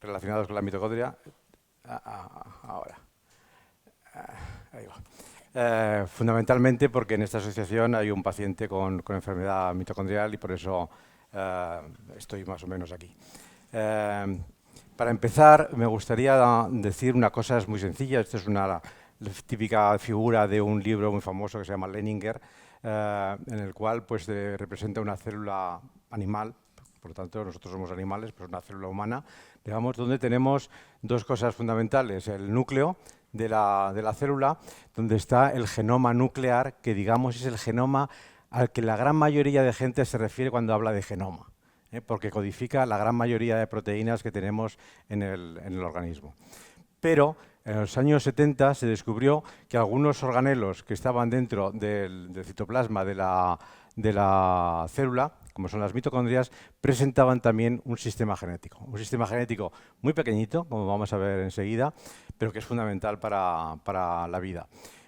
relacionados con la mitocondria. Ahora. Ahí va. Fundamentalmente porque en esta asociación hay un paciente con enfermedad mitocondrial y por eso estoy más o menos aquí. Para empezar, me gustaría decir una cosa muy sencilla. Esta es una típica figura de un libro muy famoso que se llama Leninger, en el cual pues, representa una célula animal. Por lo tanto, nosotros somos animales, pero una célula humana, digamos, donde tenemos dos cosas fundamentales: el núcleo de la célula, donde está el genoma nuclear, que digamos es el genoma al que la gran mayoría de gente se refiere cuando habla de genoma, porque codifica la gran mayoría de proteínas que tenemos en el organismo. Pero en los años 70 se descubrió que algunos organelos que estaban dentro del citoplasma de la célula, como son las mitocondrias, presentaban también un sistema genético muy pequeñito, como vamos a ver enseguida, pero que es fundamental para la vida.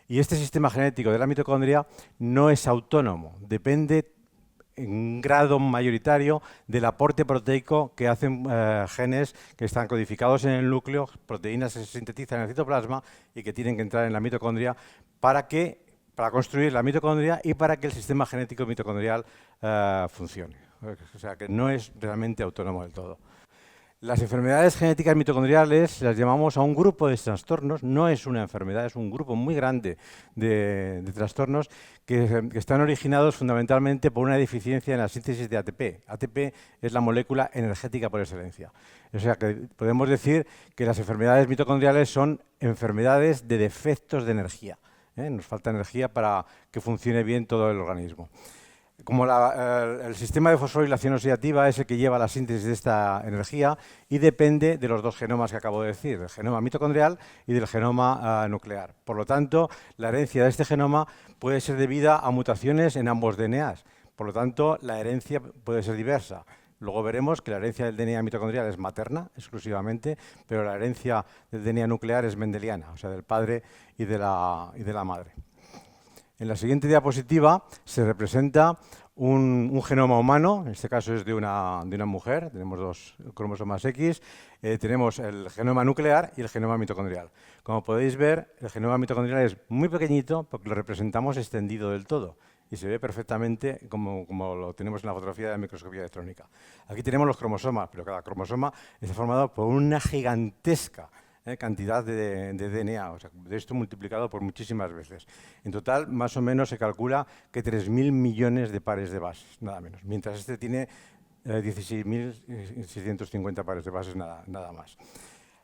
Y este sistema genético de la mitocondria no es autónomo, depende en un grado mayoritario del aporte proteico que hacen genes que están codificados en el núcleo, proteínas que se sintetizan en el citoplasma y que tienen que entrar en la mitocondria para construir la mitocondria y para que el sistema genético mitocondrial funcione. O sea, que no es realmente autónomo del todo. Las enfermedades genéticas mitocondriales las llamamos a un grupo de trastornos. No es una enfermedad, es un grupo muy grande de trastornos que están originados fundamentalmente por una deficiencia en la síntesis de ATP. ATP es la molécula energética por excelencia. O sea, que podemos decir que las enfermedades mitocondriales son enfermedades de defectos de energía. Nos falta energía para que funcione bien todo el organismo. Como el sistema de fosforilación oxidativa es el que lleva la síntesis de esta energía y depende de los dos genomas que acabo de decir, del genoma mitocondrial y del genoma nuclear. Por lo tanto, la herencia de este genoma puede ser debida a mutaciones en ambos DNAs. Por lo tanto, la herencia puede ser diversa. Luego veremos que la herencia del DNA mitocondrial es materna exclusivamente, pero la herencia del DNA nuclear es mendeliana, o sea, del padre y de la madre. En la siguiente diapositiva se representa un genoma humano, en este caso es de una mujer, tenemos dos cromosomas X, tenemos el genoma nuclear y el genoma mitocondrial. Como podéis ver, el genoma mitocondrial es muy pequeñito porque lo representamos extendido del todo y se ve perfectamente como lo tenemos en la fotografía de la microscopía electrónica. Aquí tenemos los cromosomas, pero cada cromosoma está formado por una gigantesca cantidad de DNA, o sea, de esto multiplicado por muchísimas veces. En total, más o menos se calcula que 3.000 millones de pares de bases, nada menos, mientras este tiene 16.650 pares de bases, nada más.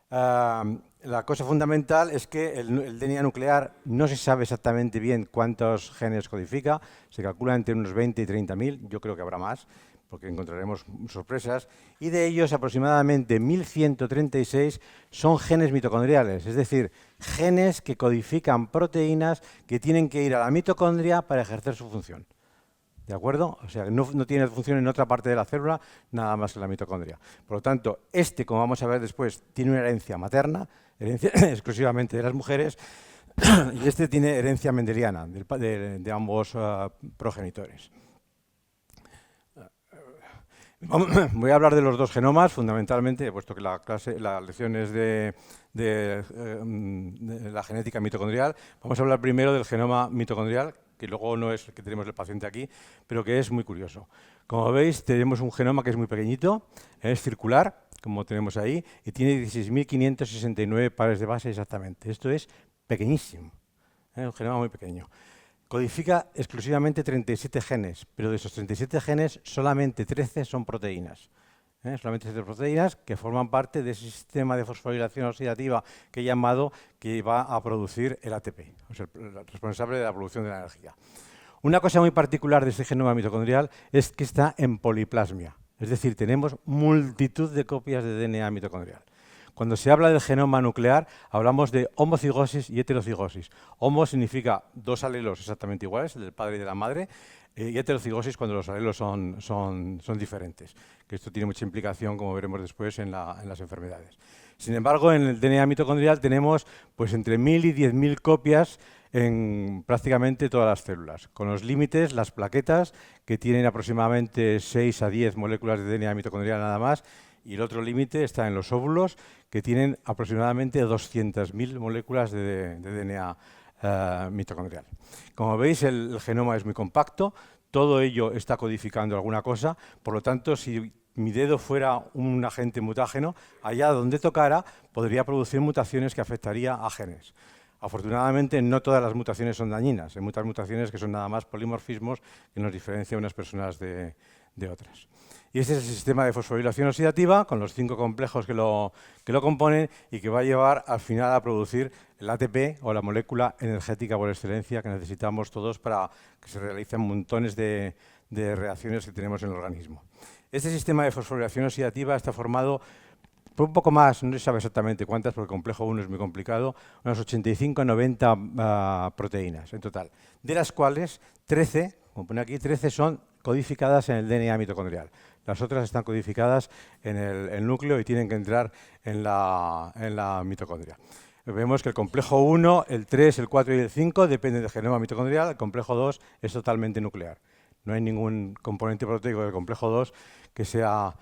La cosa fundamental es que el DNA nuclear no se sabe exactamente bien cuántos genes codifica, se calcula entre unos 20 y 30.000, yo creo que habrá más, porque encontraremos sorpresas, y de ellos aproximadamente 1.136 son genes mitocondriales, es decir, genes que codifican proteínas que tienen que ir a la mitocondria para ejercer su función. ¿De acuerdo? O sea, no tiene función en otra parte de la célula, nada más que la mitocondria. Por lo tanto, como vamos a ver después, tiene una herencia materna, herencia exclusivamente de las mujeres, y este tiene herencia mendeliana de ambos progenitores. Voy a hablar de los dos genomas, fundamentalmente, puesto que la lección es de la genética mitocondrial. Vamos a hablar primero del genoma mitocondrial, que luego no es el que tenemos el paciente aquí, pero que es muy curioso. Como veis, tenemos un genoma que es muy pequeñito, es circular, como tenemos ahí, y tiene 16.569 pares de base exactamente. Esto es pequeñísimo, un genoma muy pequeño. Codifica exclusivamente 37 genes, pero de esos 37 genes solamente 13 son proteínas. Solamente 13 proteínas que forman parte de ese sistema de fosforilación oxidativa que he llamado, que va a producir el ATP, o sea, el responsable de la producción de la energía. Una cosa muy particular de este genoma mitocondrial es que está en poliplasmia, es decir, tenemos multitud de copias de DNA mitocondrial. Cuando se habla del genoma nuclear, hablamos de homocigosis y heterocigosis. Homo significa dos alelos exactamente iguales, el del padre y de la madre, y heterocigosis cuando los alelos son diferentes. Que esto tiene mucha implicación, como veremos después, en las enfermedades. Sin embargo, en el DNA mitocondrial tenemos pues, entre 1.000 y 10.000 copias en prácticamente todas las células, con los límites, las plaquetas, que tienen aproximadamente 6 a 10 moléculas de DNA mitocondrial nada más, Y el otro límite está en los óvulos, que tienen aproximadamente 200.000 moléculas de DNA mitocondrial. Como veis, el genoma es muy compacto, todo ello está codificando alguna cosa, por lo tanto, si mi dedo fuera un agente mutágeno, allá donde tocara podría producir mutaciones que afectaría a genes. Afortunadamente, no todas las mutaciones son dañinas. Hay muchas mutaciones que son nada más polimorfismos que nos diferencian unas personas de otras. Y este es el sistema de fosforilación oxidativa, con los 5 complejos que lo componen y que va a llevar al final a producir el ATP o la molécula energética por excelencia que necesitamos todos para que se realicen montones de reacciones que tenemos en el organismo. Este sistema de fosforilación oxidativa está formado por un poco más, no se sabe exactamente cuántas, porque el complejo 1 es muy complicado, unas 85 o 90 proteínas en total, de las cuales 13, como pone aquí, 13 son codificadas en el DNA mitocondrial. Las otras están codificadas en el núcleo y tienen que entrar en la mitocondria. Vemos que el complejo 1, el 3, el 4 y el 5 dependen del genoma mitocondrial, el complejo 2 es totalmente nuclear. No hay ningún componente proteico del complejo 2 que sea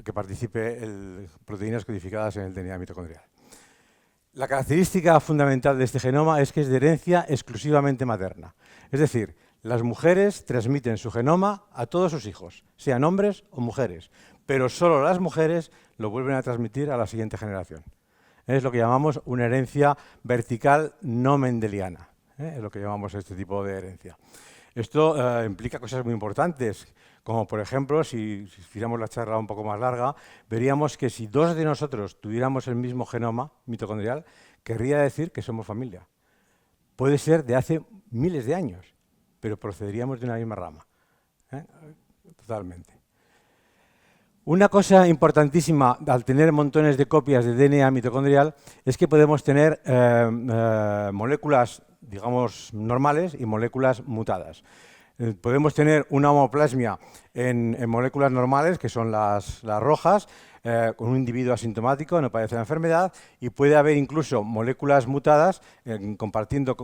que participe en proteínas codificadas en el DNA mitocondrial. La característica fundamental de este genoma es que es de herencia exclusivamente materna. Es decir, las mujeres transmiten su genoma a todos sus hijos, sean hombres o mujeres, pero solo las mujeres lo vuelven a transmitir a la siguiente generación. Es lo que llamamos una herencia vertical no mendeliana. Es lo que llamamos este tipo de herencia. Esto implica cosas muy importantes, como por ejemplo, si hiciéramos la charla un poco más larga, veríamos que si 2 de nosotros tuviéramos el mismo genoma mitocondrial, querría decir que somos familia. Puede ser de hace miles de años, pero procederíamos de una misma rama. Totalmente. Una cosa importantísima al tener montones de copias de DNA mitocondrial es que podemos tener moléculas, digamos, normales y moléculas mutadas. Podemos tener una homoplasmia en moléculas normales, que son las rojas, con un individuo asintomático, no padece la enfermedad, y puede haber incluso moléculas mutadas compartiendo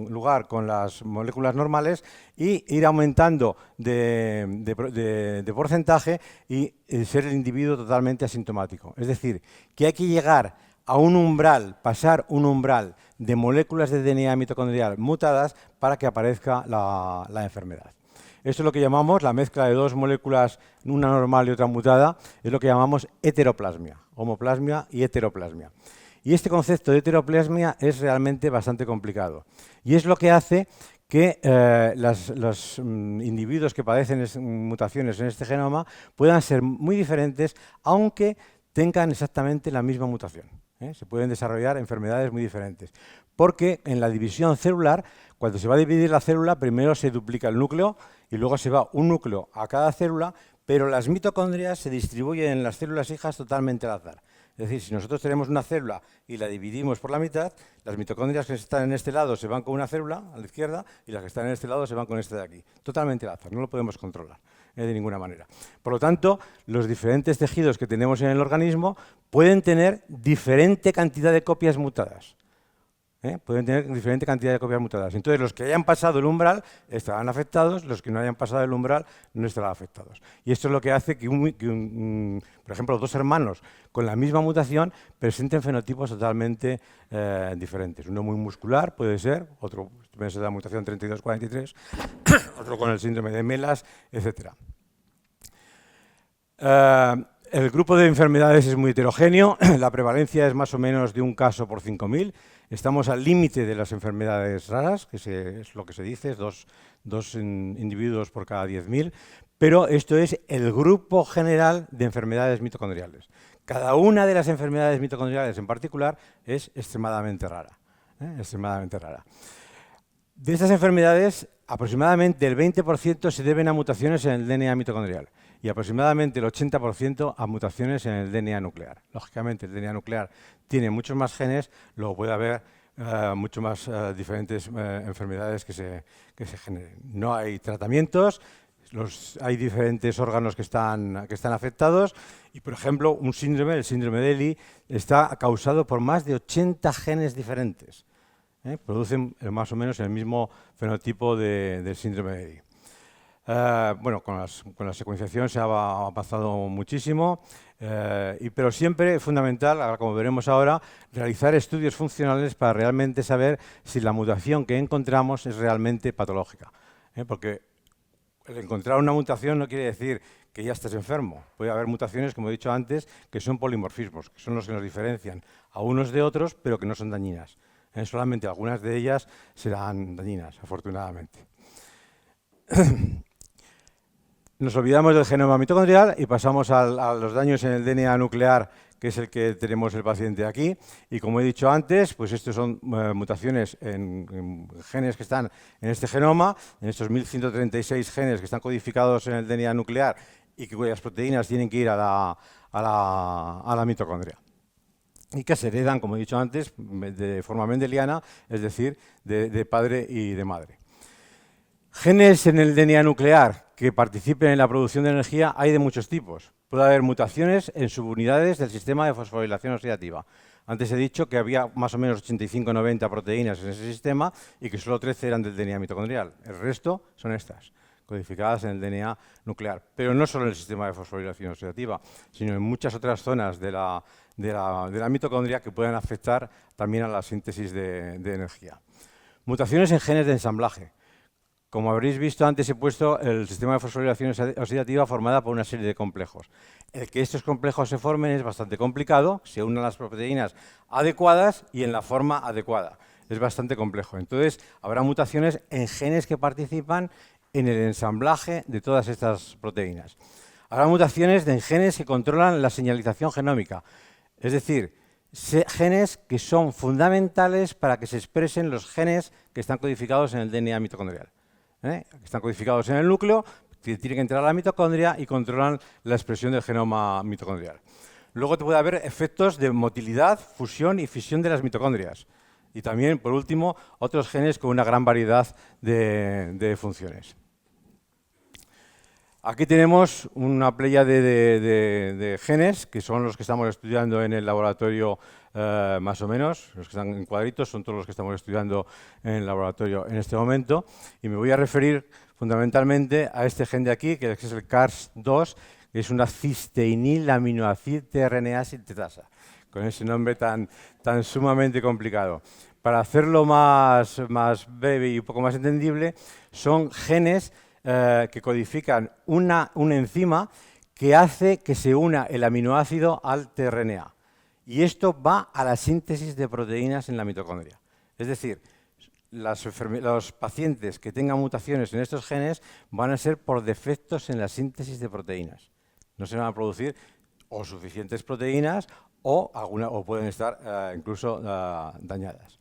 lugar con las moléculas normales y ir aumentando de porcentaje y ser el individuo totalmente asintomático. Es decir, que hay que llegar a un umbral, pasar un umbral de moléculas de DNA mitocondrial mutadas para que aparezca la enfermedad. Esto es lo que llamamos la mezcla de 2 moléculas, una normal y otra mutada, es lo que llamamos heteroplasmia, homoplasmia y heteroplasmia. Y este concepto de heteroplasmia es realmente bastante complicado. Y es lo que hace que los individuos que padecen mutaciones en este genoma puedan ser muy diferentes, aunque tengan exactamente la misma mutación. Se pueden desarrollar enfermedades muy diferentes. Porque en la división celular, cuando se va a dividir la célula, primero se duplica el núcleo y luego se va un núcleo a cada célula, pero las mitocondrias se distribuyen en las células hijas totalmente al azar. Es decir, si nosotros tenemos una célula y la dividimos por la mitad, las mitocondrias que están en este lado se van con una célula a la izquierda y las que están en este lado se van con este de aquí. Totalmente al azar, no lo podemos controlar de ninguna manera. Por lo tanto, los diferentes tejidos que tenemos en el organismo pueden tener diferente cantidad de copias mutadas. Pueden tener diferente cantidad de copias mutadas. Entonces, los que hayan pasado el umbral estarán afectados, los que no hayan pasado el umbral no estarán afectados. Y esto es lo que hace que, por ejemplo, 2 hermanos con la misma mutación presenten fenotipos totalmente diferentes. Uno muy muscular, puede ser, otro puede ser la mutación 3243, otro con el síndrome de Melas, etc. El grupo de enfermedades es muy heterogéneo, la prevalencia es más o menos de 1 caso por 5.000. Estamos al límite de las enfermedades raras, que es lo que se dice, es dos individuos por cada 10.000, pero esto es el grupo general de enfermedades mitocondriales. Cada una de las enfermedades mitocondriales en particular es extremadamente rara. Extremadamente rara. De estas enfermedades, aproximadamente el 20% se deben a mutaciones en el DNA mitocondrial y aproximadamente el 80% a mutaciones en el DNA nuclear. Lógicamente, el DNA nuclear tiene muchos más genes, luego puede haber mucho más diferentes enfermedades que se generen. No hay tratamientos, hay diferentes órganos que están afectados y, por ejemplo, el síndrome de Ellie, está causado por más de 80 genes diferentes. Producen más o menos el mismo fenotipo del síndrome de Ellie. Bueno, con la secuenciación se ha avanzado muchísimo, pero siempre es fundamental, como veremos ahora, realizar estudios funcionales para realmente saber si la mutación que encontramos es realmente patológica. Porque el encontrar una mutación no quiere decir que ya estés enfermo. Puede haber mutaciones, como he dicho antes, que son polimorfismos, que son los que nos diferencian a unos de otros, pero que no son dañinas. Solamente algunas de ellas serán dañinas, afortunadamente. Nos olvidamos del genoma mitocondrial y pasamos a los daños en el DNA nuclear, que es el que tenemos el paciente aquí. Y como he dicho antes, pues estos son mutaciones en genes que están en este genoma, en estos 1136 genes que están codificados en el DNA nuclear y cuyas proteínas tienen que ir a la mitocondria. Y que se heredan, como he dicho antes, de forma mendeliana, es decir, de padre y de madre. Genes en el DNA nuclear que participen en la producción de energía hay de muchos tipos. Puede haber mutaciones en subunidades del sistema de fosforilación oxidativa. Antes he dicho que había más o menos 85-90 proteínas en ese sistema y que solo 13 eran del DNA mitocondrial. El resto son estas, codificadas en el DNA nuclear. Pero no solo en el sistema de fosforilación oxidativa, sino en muchas otras zonas de la mitocondria que pueden afectar también a la síntesis de energía. Mutaciones en genes de ensamblaje. Como habréis visto, antes he puesto el sistema de fosforilación oxidativa formada por una serie de complejos. El que estos complejos se formen es bastante complicado, se unen las proteínas adecuadas y en la forma adecuada. Es bastante complejo. Entonces, habrá mutaciones en genes que participan en el ensamblaje de todas estas proteínas. Habrá mutaciones en genes que controlan la señalización genómica, es decir, genes que son fundamentales para que se expresen los genes que están codificados en el DNA mitocondrial. Que están codificados en el núcleo, que tienen que entrar a la mitocondria y controlan la expresión del genoma mitocondrial. Luego puede haber efectos de motilidad, fusión y fisión de las mitocondrias. Y también, por último, otros genes con una gran variedad de funciones. Aquí tenemos una playa de genes, que son los que estamos estudiando en el laboratorio más o menos. Los que están en cuadritos son todos los que estamos estudiando en el laboratorio en este momento. Y me voy a referir fundamentalmente a este gen de aquí, que es el CARS2, que es una cisteinylaminoacid tRNA sintetasa, con ese nombre tan sumamente complicado. Para hacerlo más breve y un poco más entendible, son genes que codifican una enzima que hace que se una el aminoácido al tRNA. Y esto va a la síntesis de proteínas en la mitocondria. Es decir, los pacientes que tengan mutaciones en estos genes van a ser por defectos en la síntesis de proteínas. No se van a producir o suficientes proteínas o pueden estar incluso dañadas.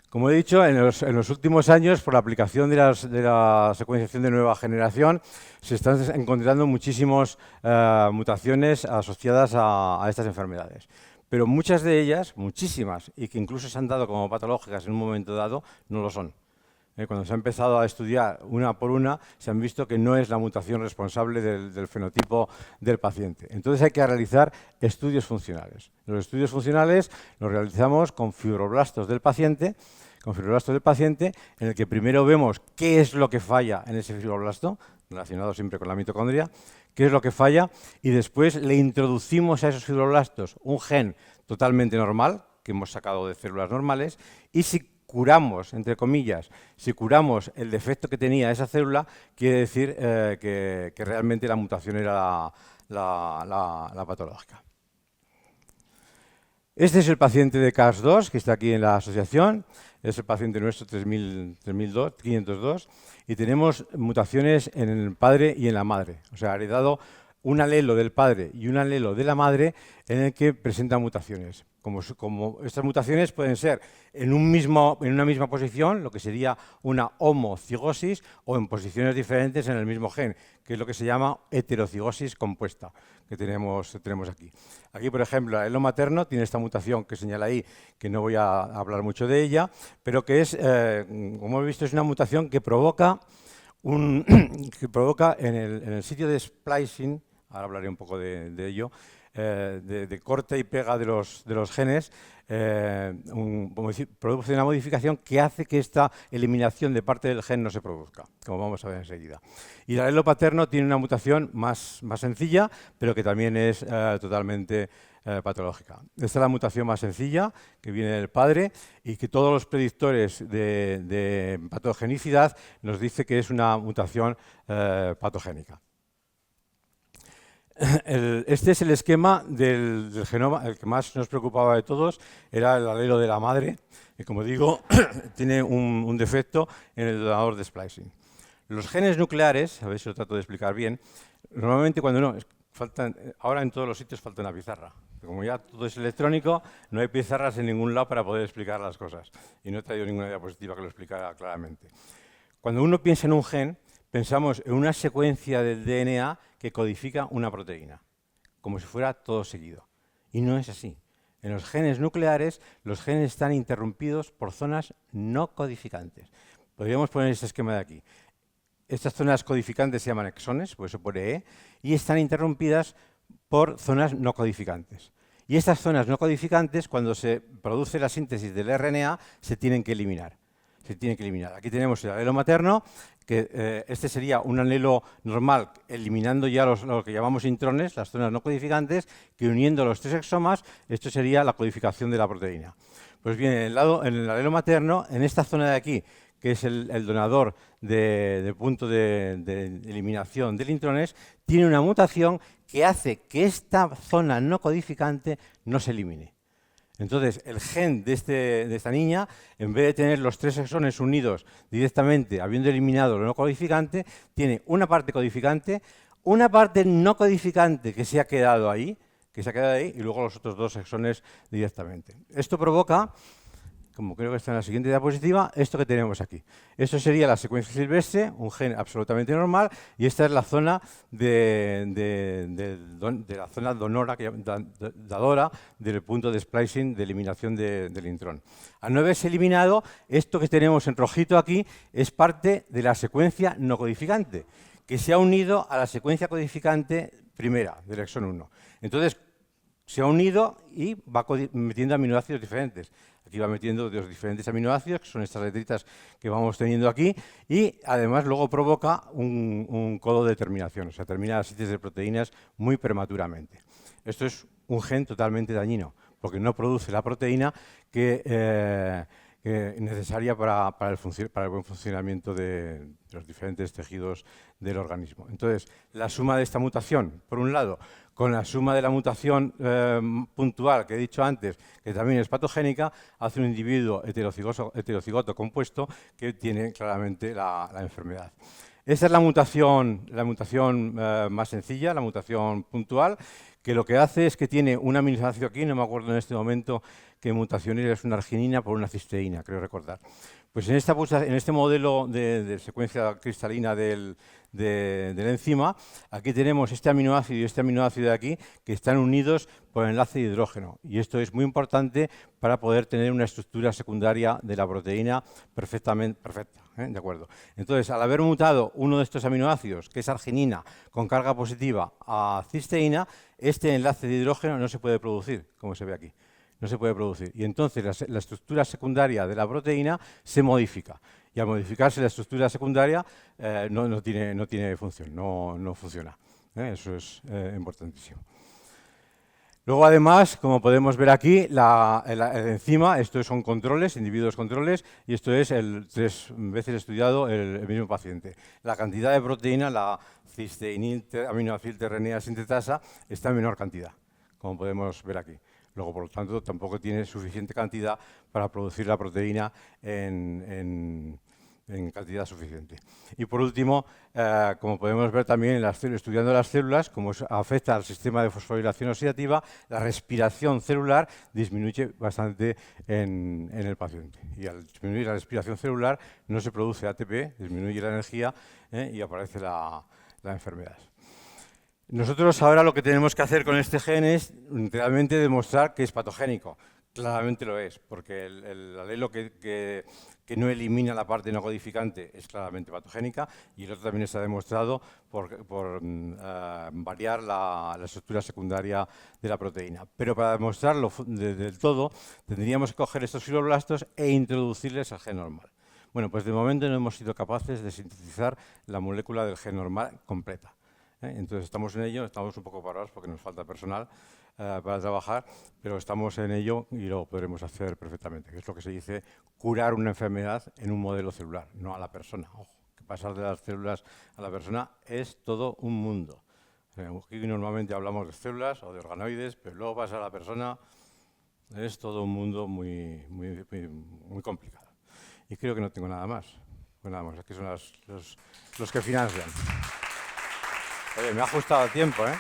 Como he dicho, en los últimos años, por la aplicación de la secuenciación de nueva generación, se están encontrando muchísimas mutaciones asociadas a estas enfermedades. Pero muchas de ellas, muchísimas, y que incluso se han dado como patológicas en un momento dado, no lo son. Cuando se ha empezado a estudiar una por una, se han visto que no es la mutación responsable del fenotipo del paciente. Entonces hay que realizar estudios funcionales. Los estudios funcionales los realizamos con fibroblastos del paciente, en el que primero vemos qué es lo que falla en ese fibroblasto, relacionado siempre con la mitocondria, qué es lo que falla, y después le introducimos a esos fibroblastos un gen totalmente normal, que hemos sacado de células normales, y si curamos, entre comillas, si curamos el defecto que tenía esa célula, quiere decir que realmente la mutación era la patológica. Este es el paciente de CARS2, que está aquí en la asociación. Es el paciente nuestro 502, y tenemos mutaciones en el padre y en la madre. O sea, ha heredado un alelo del padre y un alelo de la madre en el que presenta mutaciones. Como estas mutaciones pueden ser en una misma posición, lo que sería una homocigosis, o en posiciones diferentes en el mismo gen, que es lo que se llama heterocigosis compuesta, que tenemos aquí. Aquí, por ejemplo, el alelo materno tiene esta mutación que señala ahí, que no voy a hablar mucho de ella, pero que es, como he visto, es una mutación que provoca en el sitio de splicing, ahora hablaré un poco de ello, de corte y pega de los genes, produce una modificación que hace que esta eliminación de parte del gen no se produzca, como vamos a ver enseguida. Y el alelo paterno tiene una mutación más sencilla, pero que también es totalmente patológica. Esta es la mutación más sencilla, que viene del padre, y que todos los predictores de patogenicidad nos dice que es una mutación patogénica. Este es el esquema del genoma. El que más nos preocupaba de todos era el alelo de la madre, que, como digo, tiene un defecto en el donador de splicing. Los genes nucleares, a ver si lo trato de explicar bien, normalmente cuando ahora en todos los sitios falta una pizarra. Como ya todo es electrónico, no hay pizarras en ningún lado para poder explicar las cosas. Y no he traído ninguna diapositiva que lo explicara claramente. Cuando uno piensa en un gen, pensamos en una secuencia del DNA que codifica una proteína, como si fuera todo seguido. Y no es así. En los genes nucleares, los genes están interrumpidos por zonas no codificantes. Podríamos poner este esquema de aquí. Estas zonas codificantes se llaman exones, por eso pone E, y están interrumpidas por zonas no codificantes. Y estas zonas no codificantes, cuando se produce la síntesis del RNA, se tienen que eliminar. Aquí tenemos el alelo materno, que este sería un alelo normal, eliminando ya lo que llamamos intrones, las zonas no codificantes, que uniendo los tres exomas, esto sería la codificación de la proteína. Pues bien, en el alelo materno, en esta zona de aquí, que es el donador de punto de eliminación de intrones, tiene una mutación que hace que esta zona no codificante no se elimine. Entonces, el gen de esta niña, en vez de tener los tres exones unidos directamente, habiendo eliminado lo no codificante, tiene una parte codificante, una parte no codificante que se ha quedado ahí, y luego los otros dos exones directamente. Esto provoca, como creo que está en la siguiente diapositiva, esto que tenemos aquí. Esto sería la secuencia silvestre, un gen absolutamente normal, y esta es la zona la zona dadora del punto de splicing de eliminación del intrón. Al no haberse eliminado, esto que tenemos en rojito aquí es parte de la secuencia no codificante, que se ha unido a la secuencia codificante primera, del exón 1. Entonces, se ha unido y va metiendo aminoácidos diferentes. Aquí va metiendo los diferentes aminoácidos, que son estas letritas que vamos teniendo aquí, y además luego provoca un codo de terminación, o sea, termina la síntesis de proteínas muy prematuramente. Esto es un gen totalmente dañino, porque no produce la proteína que necesaria para el buen funcionamiento de los diferentes tejidos del organismo. Entonces, la suma de esta mutación, por un lado, con la suma de la mutación puntual que he dicho antes, que también es patogénica, hace un individuo heterocigoto compuesto que tiene claramente la enfermedad. Esta es la mutación más sencilla, la mutación puntual, que lo que hace es que tiene un aminoácido aquí, no me acuerdo en este momento qué mutación era, es una arginina por una cisteína, creo recordar. Pues en este modelo de secuencia cristalina del enzima, aquí tenemos este aminoácido y este aminoácido de aquí que están unidos por enlace de hidrógeno. Y esto es muy importante para poder tener una estructura secundaria de la proteína perfecta. ¿De acuerdo? Entonces, al haber mutado uno de estos aminoácidos, que es arginina con carga positiva, a cisteína, este enlace de hidrógeno no se puede producir, como se ve aquí. No se puede producir. Y entonces la estructura secundaria de la proteína se modifica. Y al modificarse la estructura secundaria no tiene función, no funciona. Eso es importantísimo. Luego, además, como podemos ver aquí, el enzima, estos son controles, individuos controles, y esto es 3 veces estudiado el mismo paciente. La cantidad de proteína, la cisteinil aminoacilterrenina sintetasa, está en menor cantidad, como podemos ver aquí. Luego, por lo tanto, tampoco tiene suficiente cantidad para producir la proteína en cantidad suficiente. Y por último, como podemos ver también estudiando las células, como afecta al sistema de fosforilación oxidativa, la respiración celular disminuye bastante en el paciente. Y al disminuir la respiración celular no se produce ATP, disminuye la energía y aparece la enfermedad. Nosotros ahora lo que tenemos que hacer con este gen es realmente demostrar que es patogénico. Claramente lo es, porque el alelo que no elimina la parte no codificante es claramente patogénica y el otro también está demostrado por variar la estructura secundaria de la proteína. Pero para demostrarlo del todo, tendríamos que coger estos fibroblastos e introducirles al gen normal. Bueno, pues de momento no hemos sido capaces de sintetizar la molécula del gen normal completa. Entonces estamos en ello, estamos un poco parados porque nos falta personal para trabajar, pero estamos en ello y lo podremos hacer perfectamente, que es lo que se dice curar una enfermedad en un modelo celular, no a la persona. Ojo, que pasar de las células a la persona es todo un mundo. Aquí normalmente hablamos de células o de organoides, pero luego pasar a la persona es todo un mundo muy complicado. Y creo que no tengo nada más. Pues nada más, aquí son los que financian. Oye, me ha ajustado el tiempo, ¿eh?